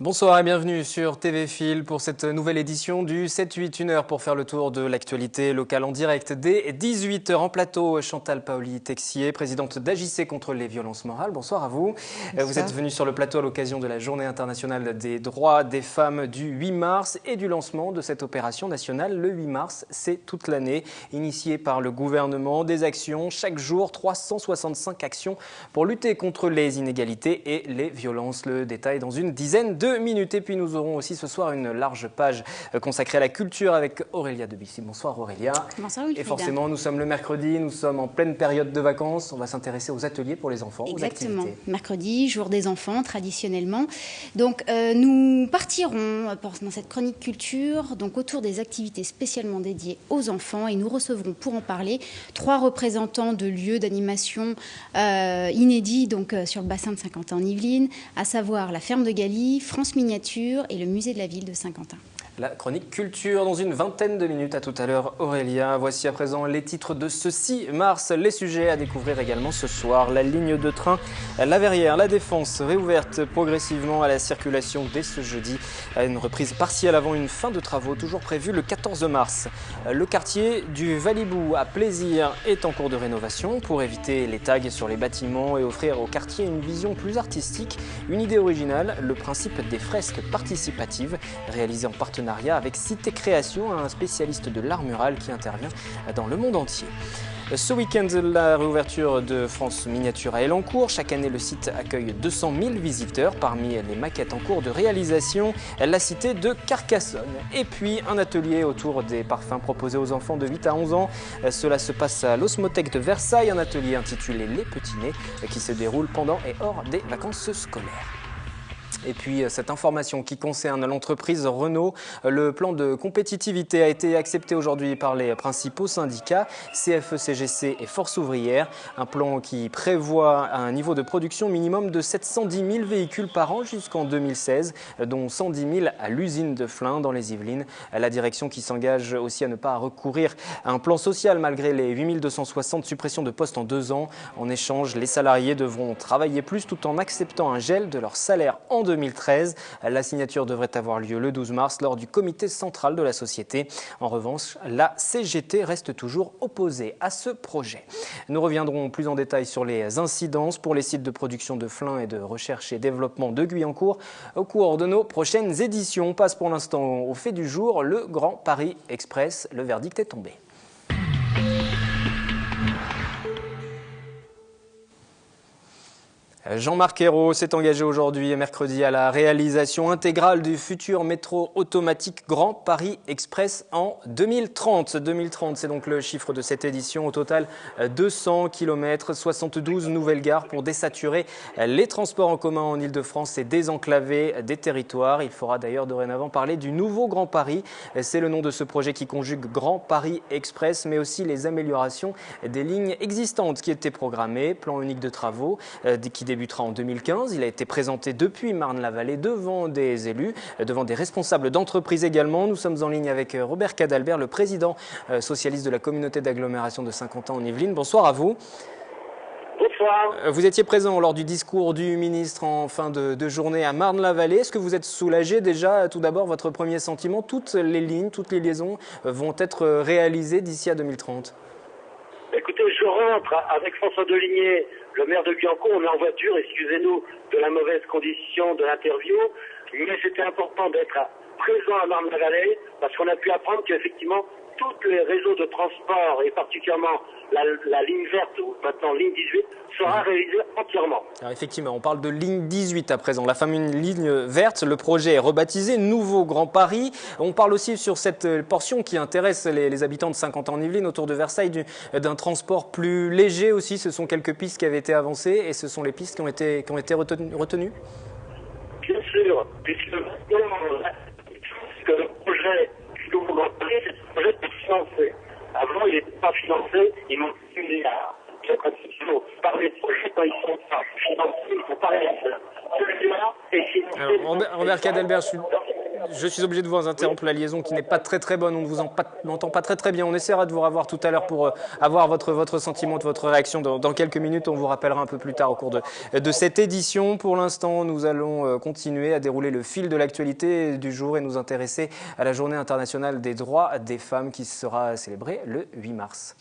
Bonsoir et bienvenue sur TV Fil pour cette nouvelle édition du 7-8, 1 heure pour faire le tour de l'actualité locale en direct dès 18 h en plateau. Chantal Paoli-Texier, présidente d'AJC contre les violences morales. Bonsoir à vous. Bonsoir. Vous êtes venue sur le plateau à l'occasion de la Journée internationale des droits des femmes du 8 mars et du lancement de cette opération nationale. Le 8 mars, c'est toute l'année, initiée par le gouvernement. Des actions, chaque jour, 365 actions pour lutter contre les inégalités et les violences. Le détail dans une dizaine de minutes. Et puis nous aurons aussi ce soir une large page consacrée à la culture avec Aurélia Debussy. Bonsoir Aurélia. Bonsoir Wilfried. Et forcément, nous sommes le mercredi, nous sommes en pleine période de vacances. On va s'intéresser aux ateliers pour les enfants, Exactement. aux activités. Mercredi, jour des enfants, traditionnellement. Donc nous partirons dans cette chronique culture donc autour des activités spécialement dédiées aux enfants et nous recevrons pour en parler 3 représentants de lieux d'animation inédits donc sur le bassin de Saint-Quentin-en-Yvelines, à savoir la ferme de Galy, France Miniature et le musée de la ville de Saint-Quentin. La chronique culture dans une vingtaine de minutes. À tout à l'heure Aurélia. Voici à présent les titres de ce 6 mars. Les sujets à découvrir également ce soir. La ligne de train La Verrière, la Défense réouverte progressivement à la circulation dès ce jeudi. Une reprise partielle avant une fin de travaux toujours prévue le 14 mars. Le quartier du Valibou à Plaisir est en cours de rénovation pour éviter les tags sur les bâtiments et offrir au quartier une vision plus artistique. Une idée originale, le principe des fresques participatives réalisées en partenariat avec Cité Création, un spécialiste de l'art mural qui intervient dans le monde entier. Ce week-end, la réouverture de France Miniature à Elancourt. Chaque année, le site accueille 200 000 visiteurs. Parmi les maquettes en cours de réalisation, la cité de Carcassonne. Et puis, un atelier autour des parfums proposés aux enfants de 8 à 11 ans. Cela se passe à l'Osmothèque de Versailles, un atelier intitulé Les Petits Nez qui se déroule pendant et hors des vacances scolaires. Et puis cette information qui concerne l'entreprise Renault, le plan de compétitivité a été accepté aujourd'hui par les principaux syndicats, CFE-CGC et Force ouvrière. Un plan qui prévoit un niveau de production minimum de 710 000 véhicules par an jusqu'en 2016, dont 110 000 à l'usine de Flins dans les Yvelines. La direction qui s'engage aussi à ne pas recourir à un plan social malgré les 8 260 suppressions de postes en 2 ans. En échange, les salariés devront travailler plus tout en acceptant un gel de leur salaire en 2013. La signature devrait avoir lieu le 12 mars lors du comité central de la société. En revanche, la CGT reste toujours opposée à ce projet. Nous reviendrons plus en détail sur les incidences pour les sites de production de Flins et de recherche et développement de Guyancourt au cours de nos prochaines éditions. On passe pour l'instant au fait du jour, le Grand Paris Express. Le verdict est tombé. Jean-Marc Ayrault s'est engagé aujourd'hui et mercredi à la réalisation intégrale du futur métro automatique Grand Paris Express en 2030. 2030, c'est donc le chiffre de cette édition. Au total, 200 km, 72 nouvelles gares pour désaturer les transports en commun en Ile-de-France et désenclaver des territoires. Il faudra d'ailleurs dorénavant parler du nouveau Grand Paris. C'est le nom de ce projet qui conjugue Grand Paris Express, mais aussi les améliorations des lignes existantes qui étaient programmées. Plan unique de travaux qui débutera en 2015. Il a été présenté depuis Marne-la-Vallée devant des élus, devant des responsables d'entreprises également. Nous sommes en ligne avec Robert Cadalbert, le président socialiste de la communauté d'agglomération de Saint-Quentin-en-Yvelines. Bonsoir à vous. Bonsoir. Vous étiez présent lors du discours du ministre en fin de journée à Marne-la-Vallée. Est-ce que vous êtes soulagé déjà? Tout d'abord, votre premier sentiment, toutes les lignes, toutes les liaisons vont être réalisées d'ici à 2030? Écoutez, je rentre avec François Deligné, le maire de Guyancourt. On est en voiture, excusez-nous de la mauvaise condition de l'interview, mais c'était important d'être présent à Marne-la-Vallée parce qu'on a pu apprendre qu'effectivement, tous les réseaux de transport, et particulièrement la ligne verte, ou maintenant ligne 18, sera réalisée entièrement. Alors effectivement, on parle de ligne 18 à présent, la fameuse ligne verte. Le projet est rebaptisé Nouveau Grand Paris. On parle aussi sur cette portion qui intéresse les habitants de Saint-Quentin-en-Yvelines, autour de Versailles, d'un transport plus léger aussi. Ce sont quelques pistes qui avaient été avancées et ce sont les pistes qui ont été retenues. Bien sûr, puisque maintenant, le projet du Nouveau Grand Paris, c'est un projet qui est financé. Avant, il n'était pas financé, ils m'ont dit milliards. Il faut parler de projets quand ils sont financés, il ne faut pas les faire. Celui-là est financé. Alors, Robert Cadalbert, Je suis obligé de vous interrompre, la liaison qui n'est pas très bonne, on ne vous entend pas très bien. On essaiera de vous revoir tout à l'heure pour avoir votre sentiment, votre réaction dans quelques minutes. On vous rappellera un peu plus tard au cours de cette édition. Pour l'instant, nous allons continuer à dérouler le fil de l'actualité du jour et nous intéresser à la Journée internationale des droits des femmes qui sera célébrée le 8 mars.